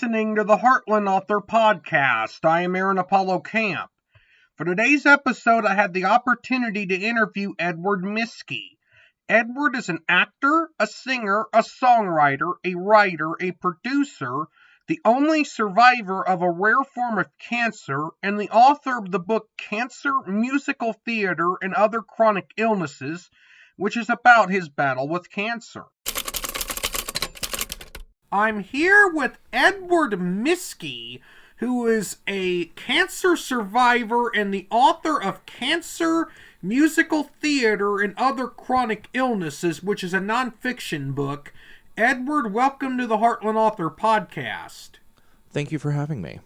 listening to the Heartland Author Podcast. I am Aaron Apollo Camp. For today's episode, I had the opportunity to interview Edward Miskie. Edward is an actor, a singer, a songwriter, a writer, a producer, the only survivor of a rare form of cancer, and the author of the book Cancer, Musical Theater, and Other Chronic Illnesses, which is about his battle with cancer. I'm here with Edward Miskie, who is a cancer survivor and the author of Cancer, Musical Theater, and Other Chronic Illnesses, which is a nonfiction book. Edward, welcome to the Heartland Author Podcast. Thank you for having me.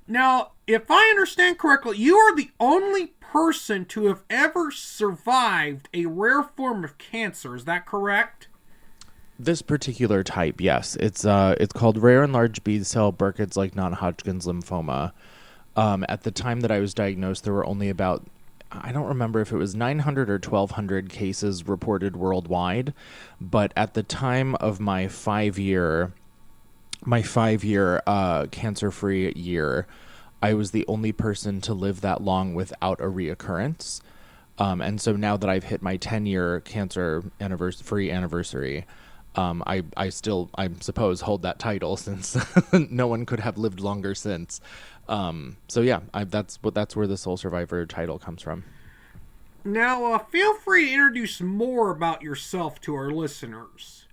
Now, if I understand correctly, you are the only person to have ever survived a rare form of cancer. Is that correct? This particular type, yes. It's called rare and large B-cell Burkitt's like Non-Hodgkin's lymphoma. At the time that I was diagnosed, there were only about, I don't remember if it was 900 or 1,200 cases reported worldwide. But at the time of my five-year cancer-free year, I was the only person to live that long without a reoccurrence. And so now that I've hit my 10-year cancer-free anniversary, I still, I suppose, hold that title since no one could have lived longer since. So yeah, that's where the sole survivor title comes from. Now, feel free to introduce more about yourself to our listeners.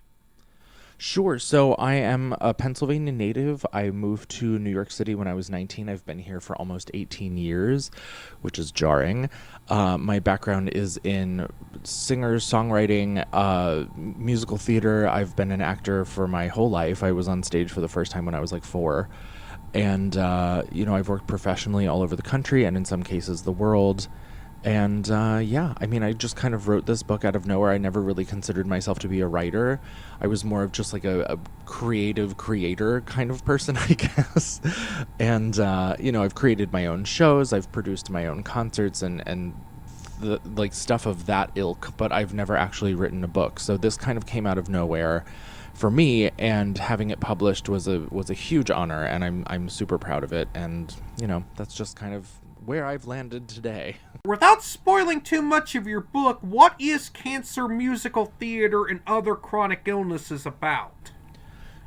Sure. So I am a Pennsylvania native. I moved to New York City when I was 19. I've been here for almost 18 years, which is jarring. My background is in songwriting, musical theater. I've been an actor for my whole life. I was on stage for the first time when I was like 4. And, I've worked professionally all over the country and in some cases the world. And, I just kind of wrote this book out of nowhere. I never really considered myself to be a writer. I was more of just like a creative creator kind of person, I guess. And, I've created my own shows. I've produced my own concerts and the like stuff of that ilk, but I've never actually written a book. So this kind of came out of nowhere for me, and having it published was a huge honor, and I'm super proud of it. And, that's just kind of where I've landed today. Without spoiling too much of your book, what is Cancer, Musical Theater, and Other Chronic Illnesses about?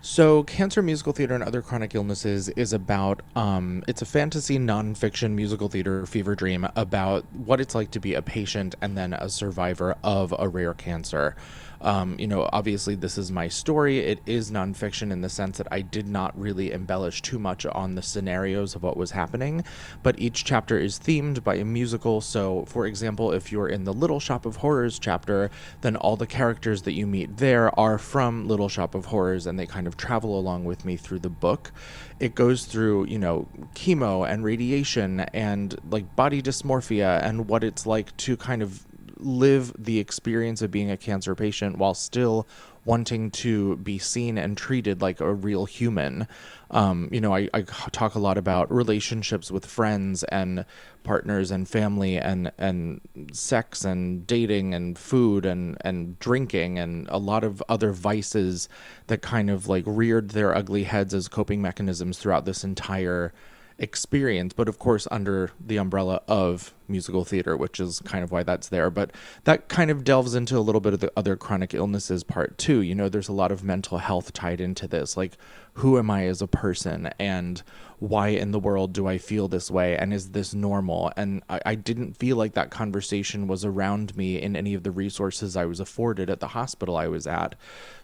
So Cancer, Musical Theater, and Other Chronic Illnesses is about, it's a fantasy nonfiction musical theater fever dream about what it's like to be a patient and then a survivor of a rare cancer. Obviously this is my story. It is nonfiction in the sense that I did not really embellish too much on the scenarios of what was happening, but each chapter is themed by a musical. So, for example, if you're in the Little Shop of Horrors chapter, then all the characters that you meet there are from Little Shop of Horrors, and they kind of travel along with me through the book. It goes through, chemo and radiation and like body dysmorphia and what it's like to kind of live the experience of being a cancer patient while still wanting to be seen and treated like a real human. I talk a lot about relationships with friends and partners and family and sex and dating and food and drinking and a lot of other vices that kind of like reared their ugly heads as coping mechanisms throughout this entire experience, but of course under the umbrella of musical theater, which is kind of why that's there. But that kind of delves into a little bit of the other chronic illnesses part too. There's a lot of mental health tied into this, like who am I as a person and why in the world do I feel this way and is this normal? And I didn't feel like that conversation was around me in any of the resources I was afforded at the hospital I was at.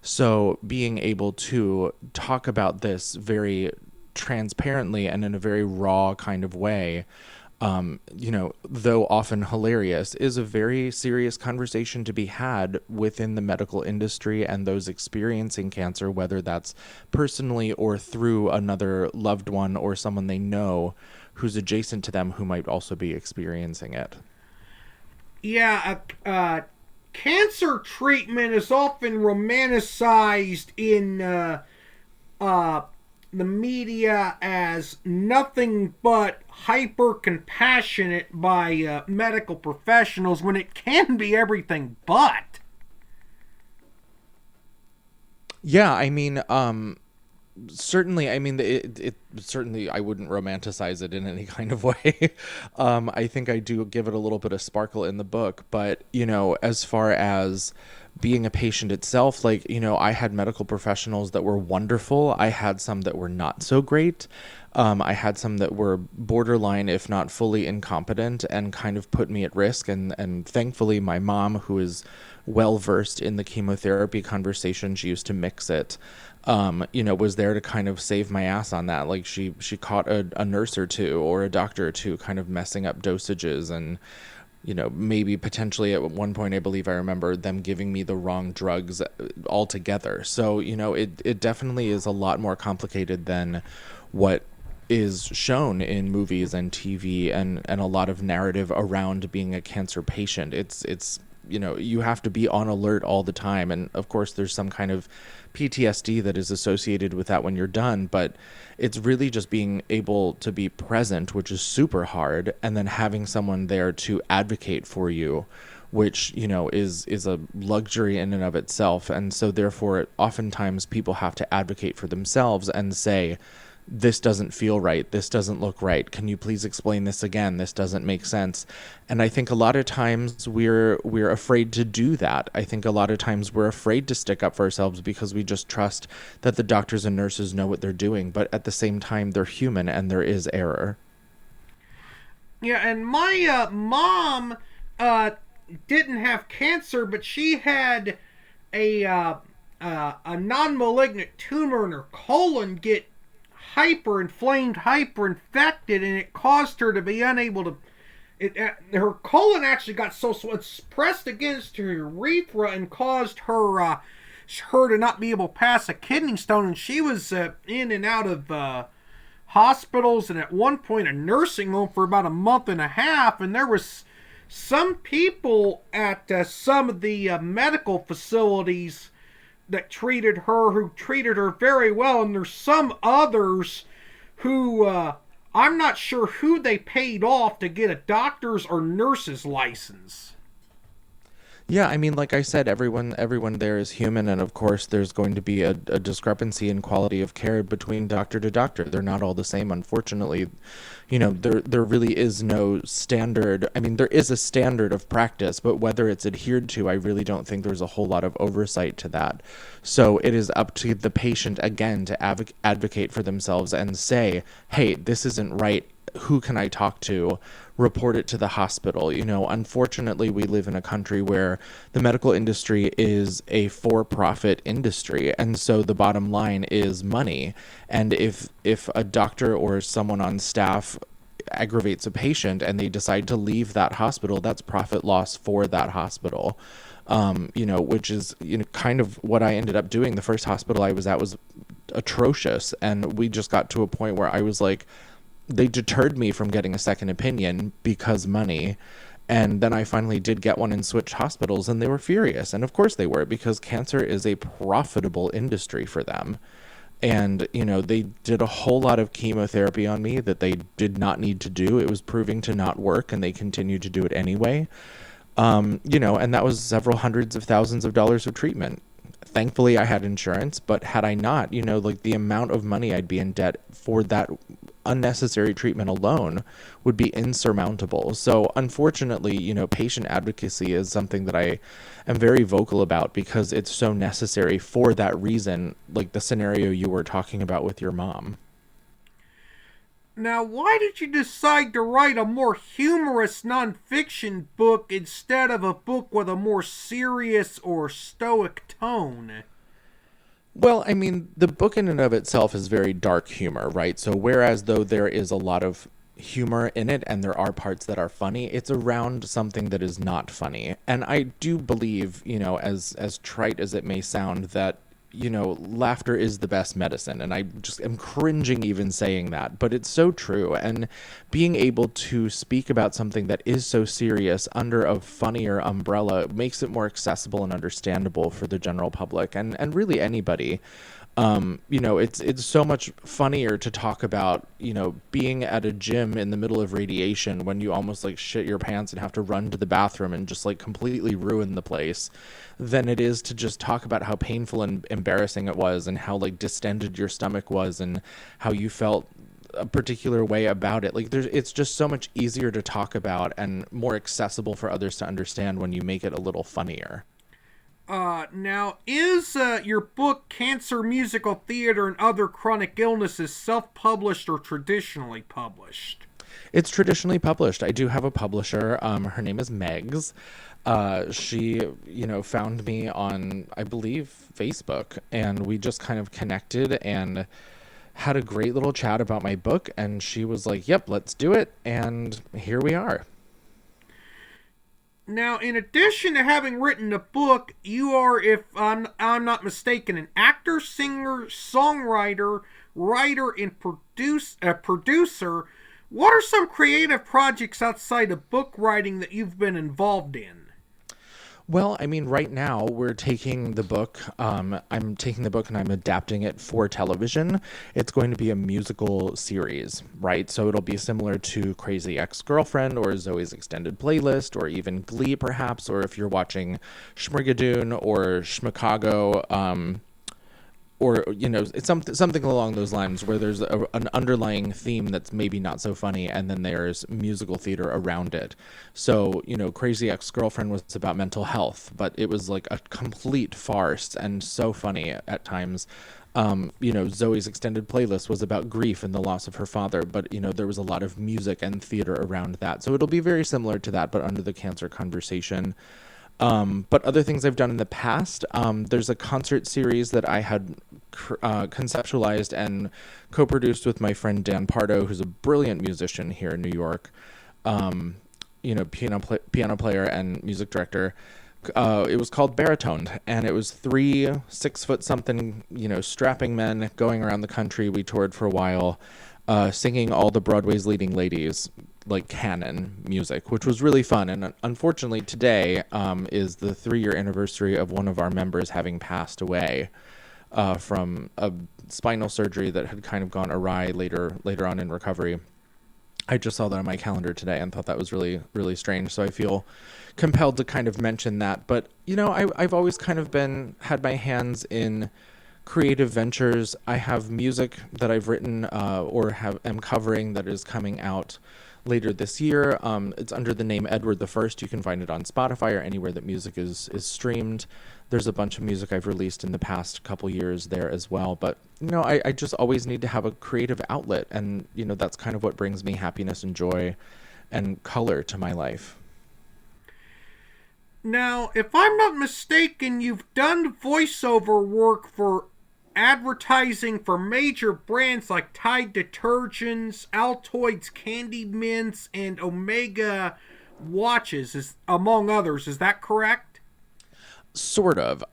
So being able to talk about this very transparently and in a very raw kind of way, though often hilarious, is a very serious conversation to be had within the medical industry and those experiencing cancer, whether that's personally or through another loved one or someone they know who's adjacent to them who might also be experiencing it. Yeah, cancer treatment is often romanticized in the media as nothing but hyper compassionate by medical professionals when it can be everything but. Yeah, I mean, Certainly, I mean, it certainly, I wouldn't romanticize it in any kind of way. I think I do give it a little bit of sparkle in the book, but, as far as being a patient itself, like, I had medical professionals that were wonderful. I had some that were not so great. I had some that were borderline, if not fully incompetent, and kind of put me at risk. And thankfully, my mom, who is well versed in the chemotherapy conversation, she used to mix it, was there to kind of save my ass on that. Like she caught a nurse or two or a doctor or two kind of messing up dosages, and maybe potentially at one point, I believe I remember them giving me the wrong drugs altogether. So, it definitely is a lot more complicated than what is shown in movies and TV and a lot of narrative around being a cancer patient. It's you have to be on alert all the time. And of course, there's some kind of PTSD that is associated with that when you're done. But it's really just being able to be present, which is super hard. And then having someone there to advocate for you, which, is a luxury in and of itself. And so therefore, oftentimes people have to advocate for themselves and say, this doesn't feel right. This doesn't look right. Can you please explain this again? This doesn't make sense. And I think a lot of times we're afraid to do that. I think a lot of times we're afraid to stick up for ourselves because we just trust that the doctors and nurses know what they're doing. But at the same time, they're human and there is error. Yeah, and my mom didn't have cancer, but she had a non-malignant tumor in her colon get hyperinflamed, hyperinfected, and it caused her to be unable to. Her colon actually got so it's pressed against her urethra and caused her to not be able to pass a kidney stone, and she was in and out of hospitals and at one point a nursing home for about a month and a half. And there was some people at some of the medical facilities that treated her very well, and there's some others who I'm not sure who they paid off to get a doctor's or nurse's license. Yeah, I mean, like I said, everyone there is human, and of course, there's going to be a discrepancy in quality of care between doctor to doctor. They're not all the same, unfortunately. There really is no standard. I mean, there is a standard of practice, but whether it's adhered to, I really don't think there's a whole lot of oversight to that. So it is up to the patient again to advocate for themselves and say, "Hey, this isn't right. Who can I talk to?" Report it to the hospital. Unfortunately, we live in a country where the medical industry is a for-profit industry, and so the bottom line is money. And if a doctor or someone on staff aggravates a patient and they decide to leave that hospital, that's profit loss for that hospital. Which is, kind of what I ended up doing. The first hospital I was at was atrocious, and we just got to a point where I was like, they deterred me from getting a second opinion because money. And then I finally did get one and switched hospitals, and they were furious. And of course they were, because cancer is a profitable industry for them. And, they did a whole lot of chemotherapy on me that they did not need to do. It was proving to not work, and they continued to do it anyway. And that was several hundreds of thousands of dollars of treatment. Thankfully, I had insurance, but had I not, the amount of money I'd be in debt for that unnecessary treatment alone would be insurmountable. So unfortunately, patient advocacy is something that I am very vocal about because it's so necessary for that reason, like the scenario you were talking about with your mom. Now, why did you decide to write a more humorous nonfiction book instead of a book with a more serious or stoic tone? Well, I mean, the book in and of itself is very dark humor, right? So whereas though there is a lot of humor in it and there are parts that are funny, it's around something that is not funny. And I do believe, as trite as it may sound, that laughter is the best medicine. And I just am cringing even saying that, but it's so true. And being able to speak about something that is so serious under a funnier umbrella makes it more accessible and understandable for the general public and really anybody. It's so much funnier to talk about, being at a gym in the middle of radiation when you almost like shit your pants and have to run to the bathroom and just like completely ruin the place, than it is to just talk about how painful and embarrassing it was and how like distended your stomach was and how you felt a particular way about it. Like it's just so much easier to talk about and more accessible for others to understand when you make it a little funnier. Now, is your book Cancer, Musical Theater, and Other Chronic Illnesses self-published or traditionally published? It's traditionally published. I do have a publisher. Her name is Megs. She, found me on, I believe, Facebook, and we just kind of connected and had a great little chat about my book, and she was like, yep, let's do it, and here we are. Now, in addition to having written a book, you are, if I'm not mistaken, an actor, singer, songwriter, writer, and producer. What are some creative projects outside of book writing that you've been involved in? Well, I mean, right now we're taking the book. I'm taking the book and I'm adapting it for television. It's going to be a musical series, right? So it'll be similar to Crazy Ex-Girlfriend or Zoe's Extended Playlist or even Glee, perhaps, or if you're watching Schmigadoon or Schmicago, or it's something along those lines where there's an underlying theme that's maybe not so funny, and then there's musical theater around it. So Crazy Ex-Girlfriend was about mental health, but it was like a complete farce and so funny at times. Zoe's Extended Playlist was about grief and the loss of her father, but there was a lot of music and theater around that. So it'll be very similar to that, but under the cancer conversation. But other things I've done in the past, there's a concert series that I had conceptualized and co-produced with my friend Dan Pardo, who's a brilliant musician here in New York, piano player and music director. It was called Baritoned, and it was 3 6-foot-something, strapping men going around the country. We toured for a while, singing all the Broadway's leading ladies, like canon music, which was really fun. And unfortunately today is the 3-year anniversary of one of our members having passed away from a spinal surgery that had kind of gone awry later on in recovery. I just saw that on my calendar today and thought that was really, really strange. So I feel compelled to kind of mention that. But, I've always kind of had my hands in creative ventures. I have music that I've written or am covering that is coming out later this year. It's under the name Edward the First. You can find it on Spotify or anywhere that music is streamed. There's a bunch of music I've released in the past couple years there as well. But, I just always need to have a creative outlet. And, that's kind of what brings me happiness and joy and color to my life. Now, if I'm not mistaken, you've done voiceover work for advertising for major brands like Tide Detergents, Altoids Candy Mints, and Omega Watches, among others. Is that correct? Sort of.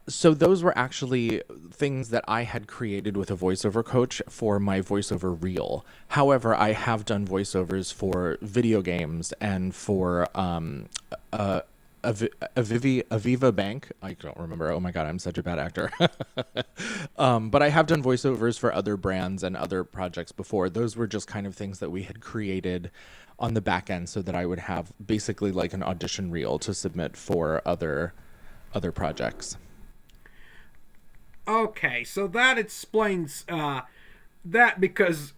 So those were actually things that I had created with a voiceover coach for my voiceover reel. However, I have done voiceovers for video games and for Aviva Bank. I don't remember. Oh my God, I'm such a bad actor. But I have done voiceovers for other brands and other projects before. Those were just kind of things that we had created on the back end so that I would have basically like an audition reel to submit for other projects. Okay, so that explains that, because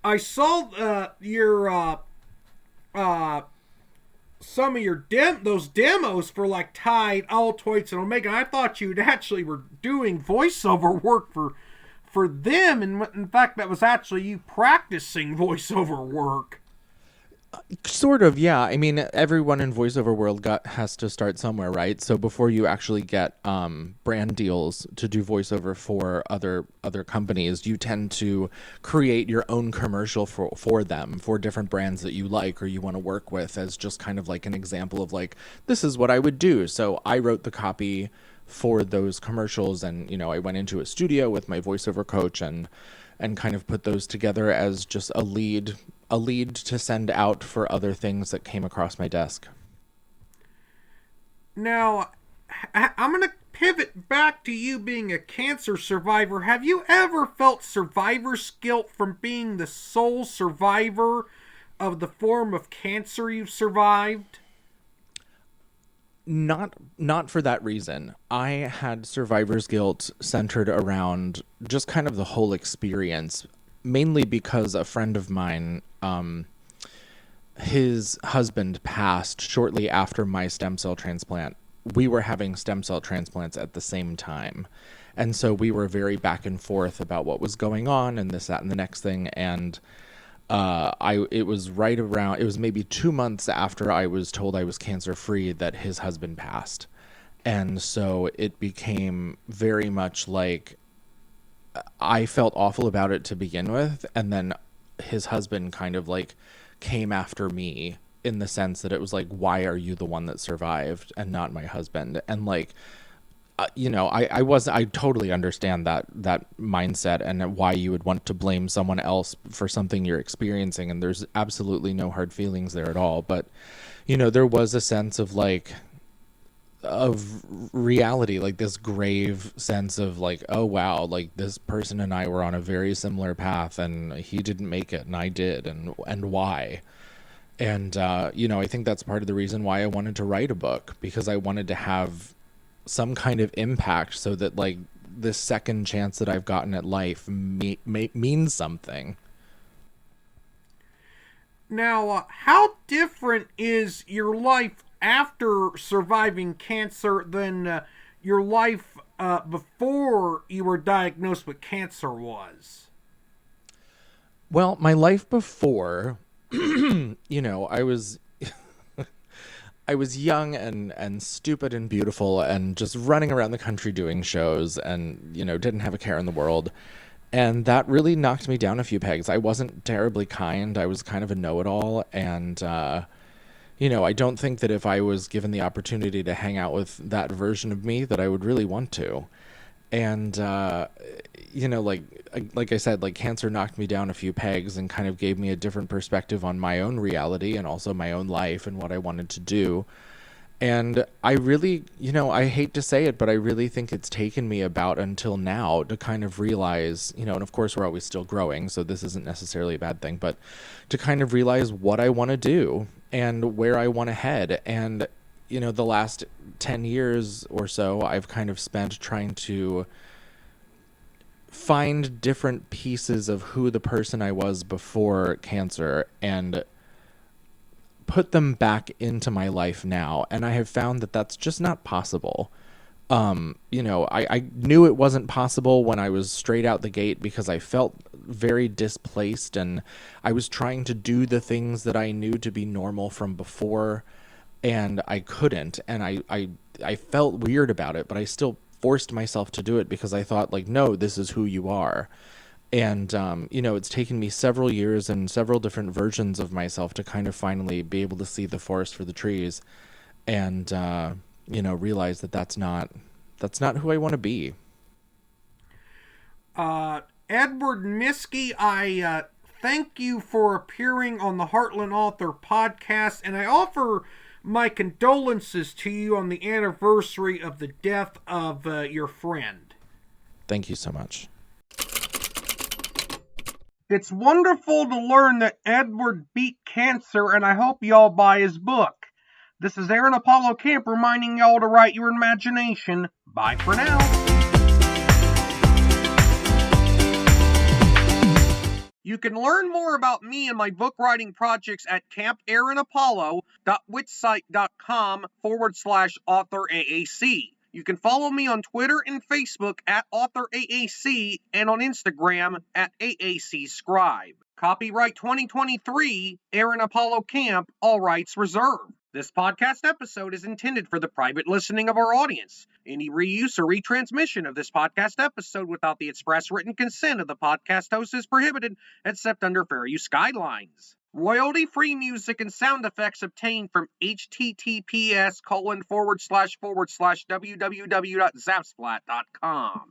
I saw your some of your those demos for like Tide, Altoids, and Omega. I thought you actually were doing voiceover work for them, and in fact, that was actually you practicing voiceover work. Sort of, yeah. I mean, everyone in voiceover world has to start somewhere, right? So before you actually get brand deals to do voiceover for other companies, you tend to create your own commercial for them, for different brands that you like or you want to work with, as just kind of like an example of like, this is what I would do. So I wrote the copy for those commercials, and I went into a studio with my voiceover coach and kind of put those together as just a lead to send out for other things that came across my desk. Now, I'm going to pivot back to you being a cancer survivor, have you ever felt survivor's guilt from being the sole survivor of the form of cancer you've survived? Not for that reason. I had survivor's guilt centered around just kind of the whole experience, mainly because a friend of mine, his husband passed shortly after my stem cell transplant. We were having stem cell transplants at the same time. And so we were very back and forth about what was going on and this, that, and the next thing. And it was maybe 2 months after I was told I was cancer free that his husband passed. And so it became very much like I felt awful about it to begin with. And then his husband kind of like came after me in the sense that it was like, why are you the one that survived and not my husband? And like, I totally understand that mindset and why you would want to blame someone else for something you're experiencing. And there's absolutely no hard feelings there at all. But, there was a sense of like, of reality, like this grave sense of like, oh wow, like this person and I were on a very similar path and he didn't make it and I did, and why? And, I think that's part of the reason why I wanted to write a book, because I wanted to have some kind of impact so that like this second chance that I've gotten at life means something. Now, how different is your life after surviving cancer than your life before you were diagnosed with cancer was? Well, my life before, I was young and stupid and beautiful and just running around the country doing shows and, didn't have a care in the world. And that really knocked me down a few pegs. I wasn't terribly kind. I was kind of a know-it-all. And, I don't think that if I was given the opportunity to hang out with that version of me that I would really want to. And, like I said, like cancer knocked me down a few pegs and kind of gave me a different perspective on my own reality and also my own life and what I wanted to do. And I really, I hate to say it, but I really think it's taken me about until now to kind of realize, and of course we're always still growing, so this isn't necessarily a bad thing, but to kind of realize what I want to do and where I want to head. And, the last 10 years or so, I've kind of spent trying to find different pieces of who the person I was before cancer and put them back into my life now. And I have found that that's just not possible. I knew it wasn't possible when I was straight out the gate because I felt very displaced and I was trying to do the things that I knew to be normal from before and I couldn't. And I felt weird about it, but I still forced myself to do it because I thought like, no, this is who you are. And, it's taken me several years and several different versions of myself to kind of finally be able to see the forest for the trees and, realize that that's not who I want to be. Edward Miskie, I thank you for appearing on the Heartland Author podcast, and I offer my condolences to you on the anniversary of the death of your friend. Thank you so much. It's wonderful to learn that Edward beat cancer, and I hope y'all buy his book. This is Aaron Apollo Camp reminding y'all to write your imagination. Bye for now. You can learn more about me and my book writing projects at campaaronapollo.wixsite.com/authoraac. You can follow me on Twitter and Facebook at AuthorAAC and on Instagram at AACScribe. Copyright 2023, Aaron Apollo Camp, all rights reserved. This podcast episode is intended for the private listening of our audience. Any reuse or retransmission of this podcast episode without the express written consent of the podcast host is prohibited, except under fair use guidelines. Royalty-free music and sound effects obtained from https://www.zapsplat.com.